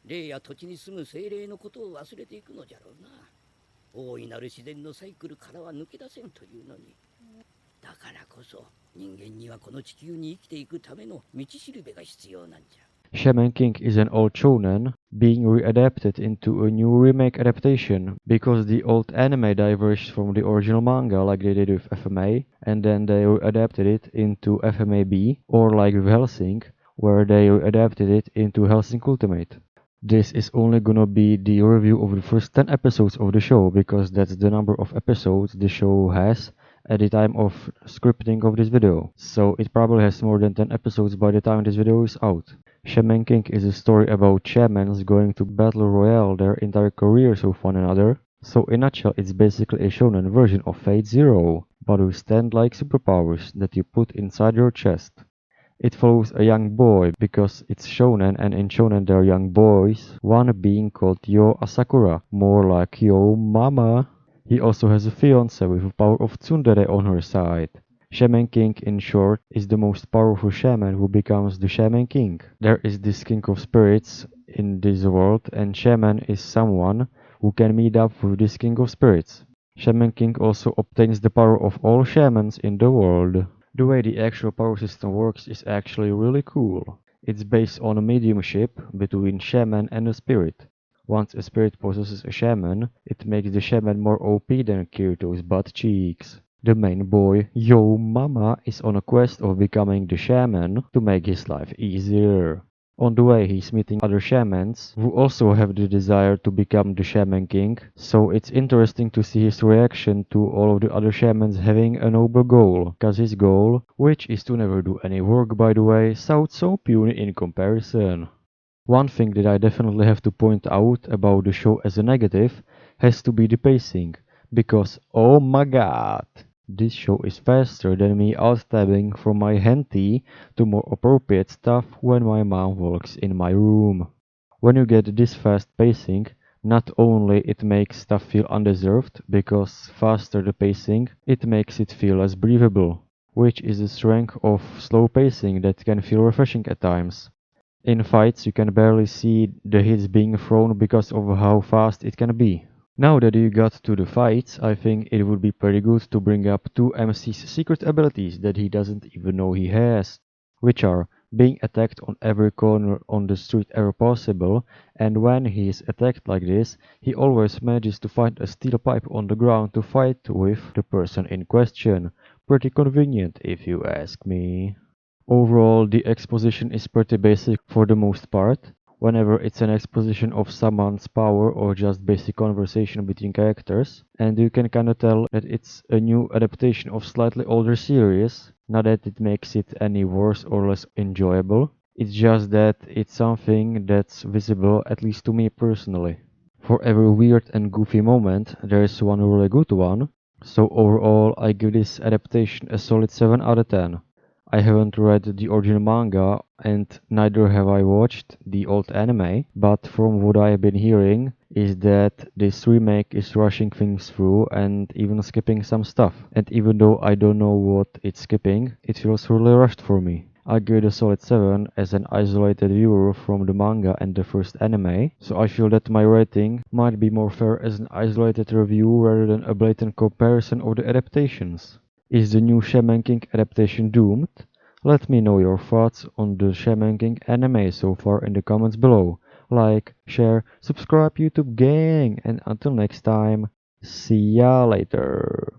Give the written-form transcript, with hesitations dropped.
霊や土地に住む精霊のことを忘れていくのじゃろうな。大いなる自然のサイクルからは抜け出せんというのに。だからこそ人間にはこの地球に生きていくための道しるべが必要なんじゃ。Shaman King is an old shonen being readapted into a new remake adaptation because the old anime diverged from the original manga like they did with FMA, and then they adapted it into FMAB, or like with Hellsing, where they adapted it into Hellsing Ultimate. This is only gonna be the review of the first 10 episodes of the show because that's the number of episodes the show has at the time of scripting of this video, so it probably has more than 10 episodes by the time this video is out. Shaman King is a story about shamans going to battle royale their entire careers with one another, so in a nutshell it's basically a shonen version of Fate Zero, but with stand-like superpowers that you put inside your chest. It follows a young boy because it's shonen, and in shonen there are young boys, one being called Yo Asakura, more like Yo Mama. He also has a fiancée with the power of tsundere on her side. Shaman King, in short, is the most powerful shaman who becomes the Shaman King. There is this king of spirits in this world, and shaman is someone who can meet up with this king of spirits. Shaman King also obtains the power of all shamans in the world. The way the actual power system works is actually really cool. It's based on a mediumship between shaman and a spirit. Once a spirit possesses a shaman, it makes the shaman more OP than Kirito's butt cheeks. The main boy, Yo Mama, is on a quest of becoming the shaman to make his life easier. On the way he's meeting other shamans who also have the desire to become the Shaman King, so it's interesting to see his reaction to all of the other shamans having a noble goal, cause his goal, which is to never do any work by the way, sounds so puny in comparison. One thing that I definitely have to point out about the show as a negative has to be the pacing, because oh my god, this show is faster than me alt-tabbing from my handy to more appropriate stuff when my mom walks in my room. When you get this fast pacing, not only it makes stuff feel undeserved, because faster the pacing, it makes it feel less breathable, which is the strength of slow pacing that can feel refreshing at times. In fights you can barely see the hits being thrown because of how fast it can be. Now that you got to the fights, I think it would be pretty good to bring up two MC's secret abilities that he doesn't even know he has, which are being attacked on every corner on the street ever possible, and when he is attacked like this, he always manages to find a steel pipe on the ground to fight with the person in question. Pretty convenient if you ask me. Overall, the exposition is pretty basic for the most part. Whenever it's an exposition of someone's power or just basic conversation between characters, and you can kinda tell that it's a new adaptation of slightly older series, not that it makes it any worse or less enjoyable, it's just that it's something that's visible, at least to me personally. For every weird and goofy moment, there is one really good one, so overall I give this adaptation a solid 7 out of 10. I haven't read the original manga and neither have I watched the old anime, but from what I have been hearing is that this remake is rushing things through and even skipping some stuff. And even though I don't know what it's skipping, it feels really rushed for me. I give it a solid 7 as an isolated viewer from the manga and the first anime, so I feel that my rating might be more fair as an isolated review rather than a blatant comparison of the adaptations. Is the new Shaman King adaptation doomed? Let me know your thoughts on the Shaman King anime so far in the comments below. Like, share, subscribe YouTube gang, and until next time, see ya later.